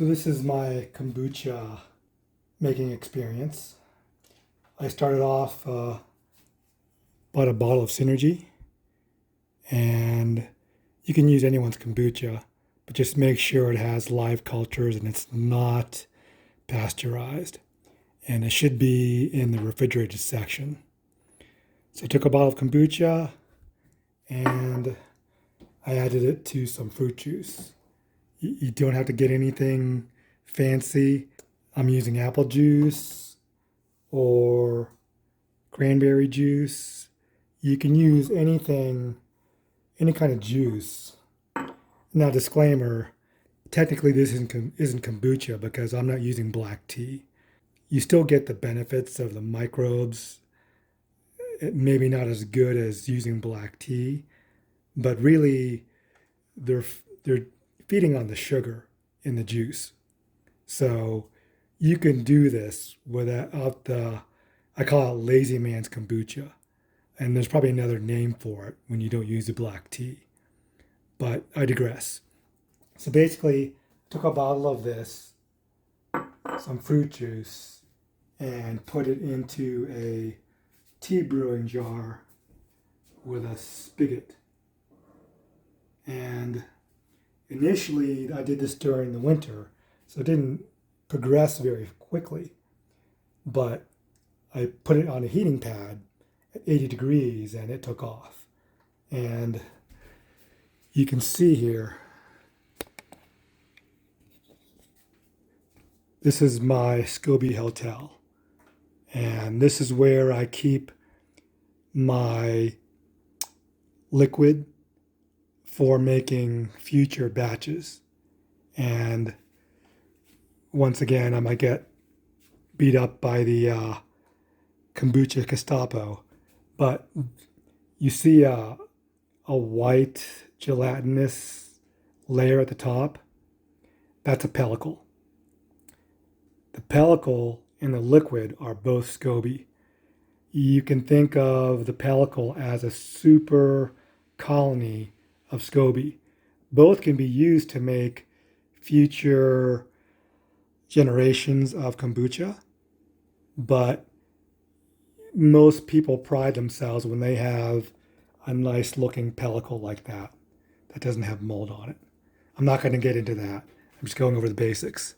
So this is my kombucha making experience. I started off, bought a bottle of Synergy, and you can use anyone's kombucha, but just make sure it has live cultures and it's not pasteurized. And it should be in the refrigerated section. So I took a bottle of kombucha and I added it to some fruit juice. You don't have to get anything fancy. I'm using apple juice or cranberry juice. You can use anything, any kind of juice. Now, disclaimer, technically this isn't kombucha because I'm not using black tea. You still get the benefits of the microbes. Maybe not as good as using black tea, but really they're feeding on the sugar in the juice. So you can do this without I call it lazy man's kombucha. And there's probably another name for it when you don't use the black tea. But I digress. So basically, took a bottle of this, some fruit juice, and put it into a tea brewing jar with a spigot. And initially, I did this during the winter, so it didn't progress very quickly. But I put it on a heating pad at 80 degrees and it took off. And you can see here, this is my Scoby hotel. And this is where I keep my liquid for making future batches. And once again, I might get beat up by the kombucha Gestapo. But you see a white gelatinous layer at the top. That's a pellicle. The pellicle and the liquid are both scoby. You can think of the pellicle as a super colony of scoby. Both can be used to make future generations of kombucha, but most people pride themselves when they have a nice looking pellicle like that doesn't have mold on it. I'm not going to get into that. I'm just going over the basics.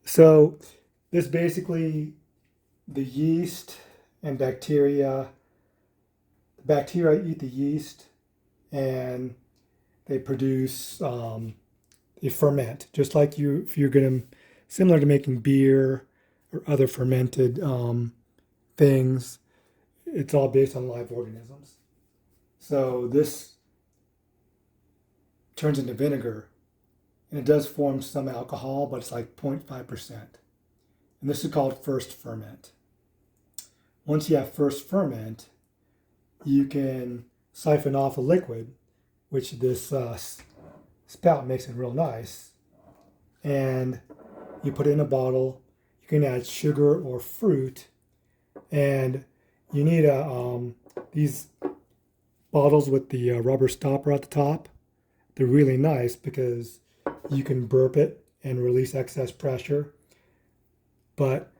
So this basically, the yeast and bacteria, the bacteria eat the yeast and they produce, they ferment, just like if you're going to, similar to making beer or other fermented things. It's all based on live organisms. So this turns into vinegar, and it does form some alcohol, but it's like 0.5%. And this is called first ferment. Once you have first ferment, you can siphon off a liquid, which this spout makes it real nice, and you put it in a bottle. You can add sugar or fruit, and you need these bottles with the rubber stopper at the top. They're really nice because you can burp it and release excess pressure. But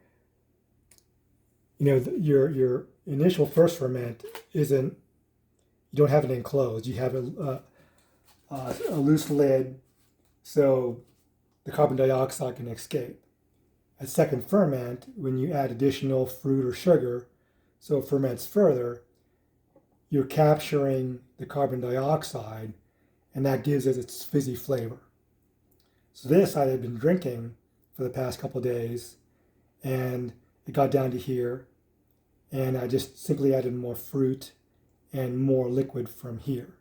you know, your initial first ferment isn't, you don't have it enclosed. You have a loose lid so the carbon dioxide can escape. At second ferment, when you add additional fruit or sugar, so it ferments further, you're capturing the carbon dioxide, and that gives it its fizzy flavor. So this I had been drinking for the past couple of days, and it got down to here, and I just simply added more fruit and more liquid from here.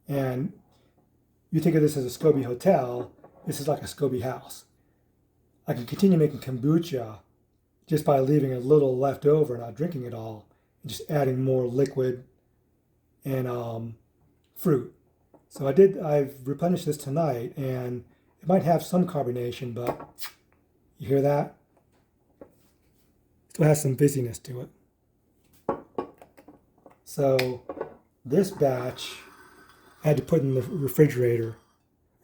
And you think of this as a Scoby hotel, this is like a Scoby house. I can continue making kombucha just by leaving a little left over, not drinking it all, and just adding more liquid and fruit. So I've replenished this tonight, and it might have some carbonation, but you hear that? Still has some fizziness to it. So this batch I had to put in the refrigerator,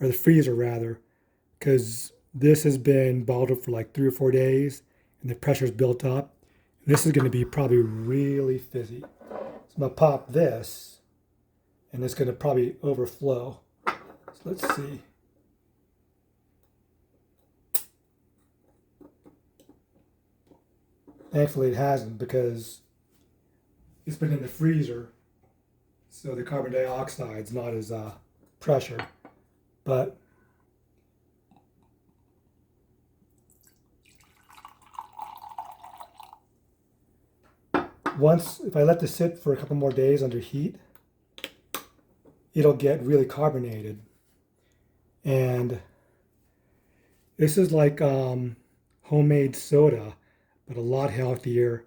or the freezer rather, because This has been bottled for like 3 or 4 days, and the pressure's built up. This is going to be probably really fizzy. So I'm going to pop this, and it's going to probably overflow. So let's see. Thankfully it hasn't, because it's been in the freezer, so the carbon dioxide's not as pressure. But if I let this sit for a couple more days under heat, it'll get really carbonated. And this is like homemade soda, but a lot healthier.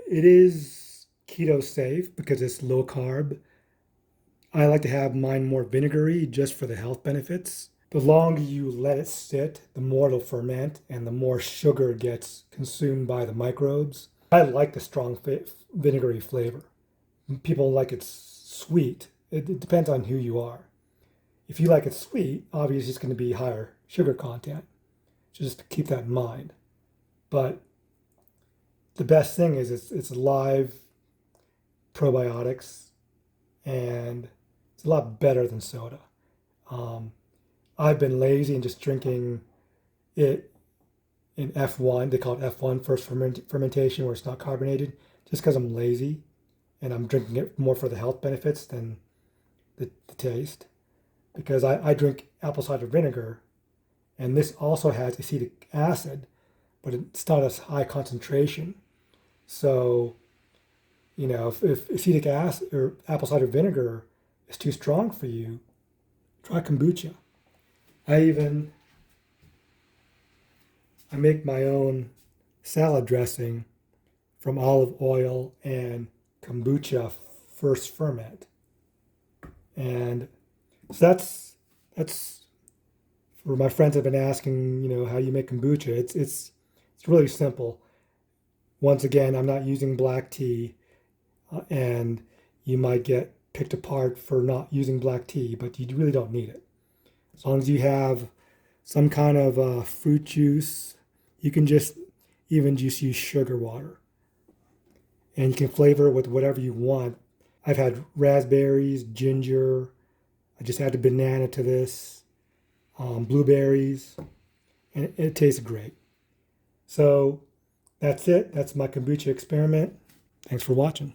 It is keto safe because it's low carb. I like to have mine more vinegary just for the health benefits. The longer you let it sit, the more it'll ferment and the more sugar gets consumed by the microbes. I like the strong vinegary flavor. People like it sweet. It depends on who you are. If you like it sweet, obviously it's going to be higher sugar content. Just keep that in mind. But the best thing is it's live probiotics, and it's a lot better than soda. I've been lazy and just drinking it in F1. They call it F1, first fermentation, where it's not carbonated, just because I'm lazy and I'm drinking it more for the health benefits than the taste. Because I drink apple cider vinegar, and this also has acetic acid, but it's not as high concentration. So, if acetic acid or apple cider vinegar is too strong for you, try kombucha. I make my own salad dressing from olive oil and kombucha first ferment. And so that's for my friends have been asking, how you make kombucha. It's really simple. Once again, I'm not using black tea, and you might get picked apart for not using black tea, but you really don't need it. As long as you have some kind of fruit juice, you can just even just use sugar water. And you can flavor it with whatever you want. I've had raspberries, ginger. I just added banana to this, blueberries, and it tastes great. So that's it. That's my kombucha experiment. Thanks for watching.